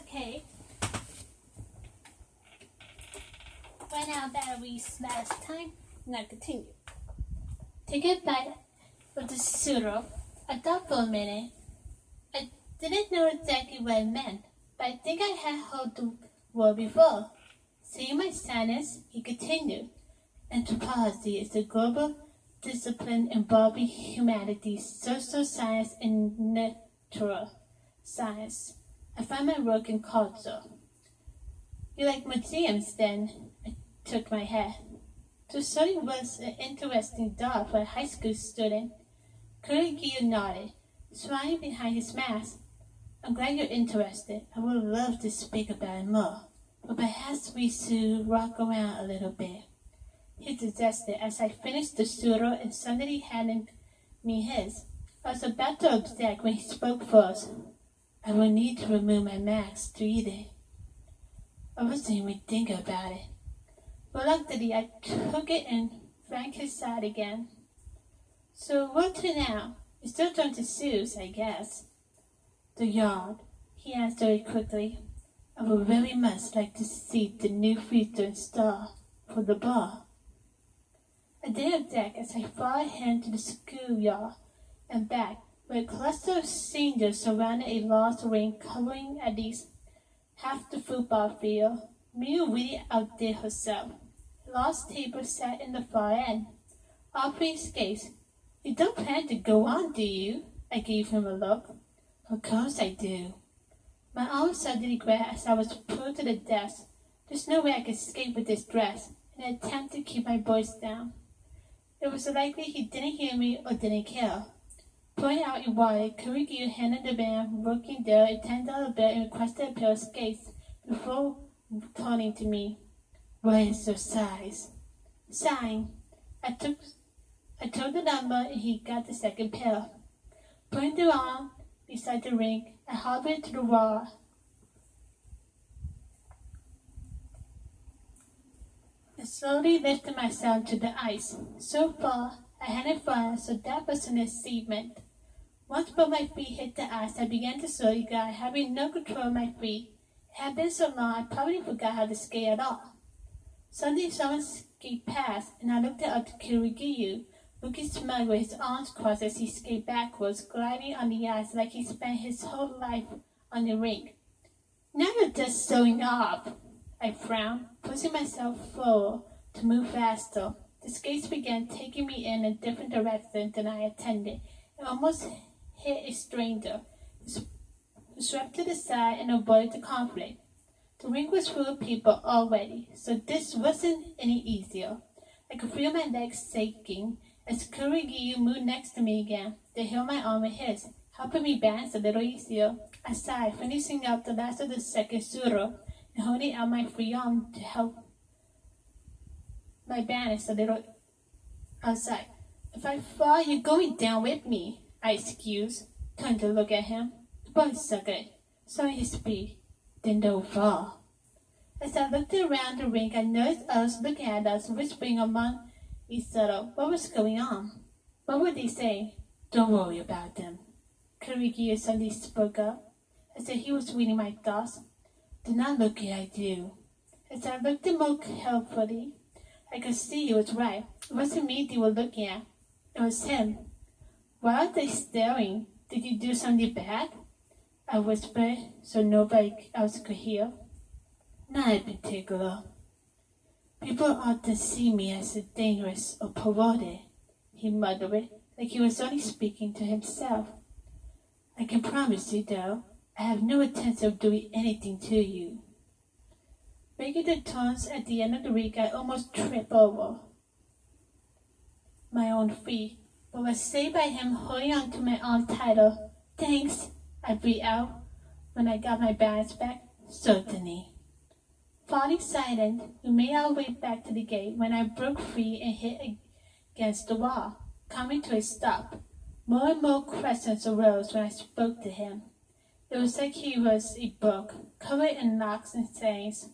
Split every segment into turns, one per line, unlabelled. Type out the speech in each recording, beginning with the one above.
Okay. Right now batteries last time. Now continue. Take a bite of the syrup. I thought for a minute. I didn't know exactly what it meant, but I think I had heard the word before. Seeing my sadness, he continued. Anthropology is a global discipline involving humanities, social science, and natural science. I find my work in culture. You like museums then? I took my head. To study was an interesting job for a high school student. Korekiyo nodded, smiling behind his mask. I'm glad you're interested. I would love to speak about it more, but perhaps we should walk around a little bit. He suggested as I finished the suro and suddenly handed me his. I was about to object when he spoke first. I will need to remove my mask to eat it. I wasn't even thinking about it. Reluctantly, I took it and drank his side again. So what to now? You're still trying to choose, I guess. The yard, he answered quickly. I would very much like to see the new feature installed for the bar. I didn't object as I followed him to the schoolyard and back, where a cluster of seniors surrounded a large ring covering at least half the football field. Miu really outdid herself. A large table sat in the far end, offering skates. You don't plan to go on, do you? I gave him a look. Of course I do. My arm suddenly grabbed as I was pulled to the desk. There's no way I could skate with this dress, in an attempt to keep my voice down. It was likely he didn't hear me or didn't care. Pulling out a wallet, Korekiyo handed the man working there a $10 bill and requested a pair of skates before turning to me. What is your size? Sign. I told the number and he got the second pair. Putting them on beside the ring, I hobbled to the wall. I slowly lifted myself to the ice. So far, I hadn't fallen, so that was an achievement. Once both my feet hit the ice, I began to slowly glide, having no control of my feet. It had been so long, I probably forgot how to skate at all. Suddenly, someone skated past, and I looked up to Korekiyo, looking smug with his arms crossed as he skated backwards, gliding on the ice like he spent his whole life on the rink. Now you're just showing off, I frowned, pushing myself forward to move faster. The skates began taking me in a different direction than I intended, and almost hit a stranger, who swept to the side and avoided the conflict. The rink was full of people already, so this wasn't any easier. I could feel my legs shaking as Korekiyo moved next to me again. They held my arm with his, helping me balance a little easier. I sighed, finishing up the last of the second suro and holding out my free arm to help my balance a little outside. If I fall, you're going down with me, I excused, turned to look at him. The boy suckered, showing his speed. Then don't fall. As I looked around the rink, I noticed others looking at us, whispering among each other. What was going on? What would they say? Don't worry about them. Korekiyo suddenly spoke up, as if he was reading my thoughts. Do not look at I do. As I looked more carefully, I could see he was right. It wasn't me they were looking at. It was him. Why are they staring? Did you do something bad? I whispered so nobody else could hear. Not in particular. People often see me as dangerous or perverted, he muttered, like he was only speaking to himself. I can promise you, though, I have no intention of doing anything to you. Making the turns at the end of the rink, I almost tripped over my own feet, but was saved by him holding onto my arm tighter. Thanks, I breathed out when I got my balance back. Certainly. Falling silent, we made our way back to the gate when I broke free and hit against the wall, coming to a stop. More and more questions arose when I spoke to him. It was like he was a book, covered in locks and sayings.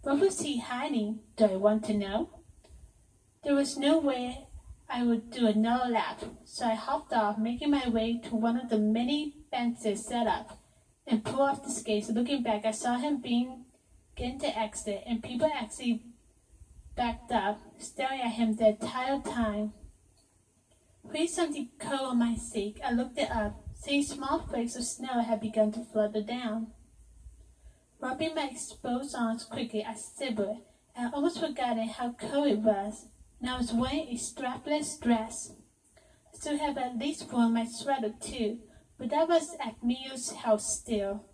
What was he hiding? Do I want to know? There was no way I would do another lap, so I hopped off, making my way to one of the many benches set up and pull off the skates. Looking back, I saw him begin to exit, and people actually backed up, staring at him the entire time. Please something cold on my seat. I looked it up, seeing small flakes of snow had begun to flutter down. Rubbing my exposed arms quickly, I shivered, and I almost forgotten how cold it was. Now I was wearing a strapless dress. I still have at least worn my sweater too, but that was at Mio's house still.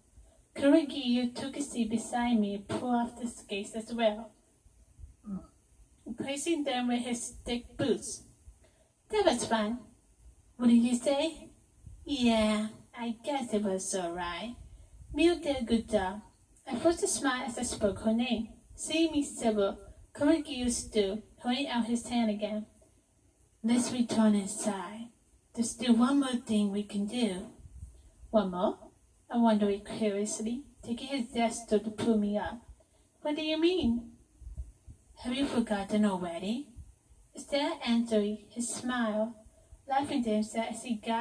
Korekiyo took a seat beside me and pulled off the skates as well, replacing them with his thick boots. That was fun. What did you say? Yeah, I guess it was alright. Mio did a good job. I forced a smile as I spoke her name. Seeing me civil, Korekiyo stood, holding out his hand again. Let's return inside. There's still one more thing we can do. One more? I wondered curiously, taking his gesture to pull me up. What do you mean? Have you forgotten already? Instead of answering, he smiled, laughing to himself as he got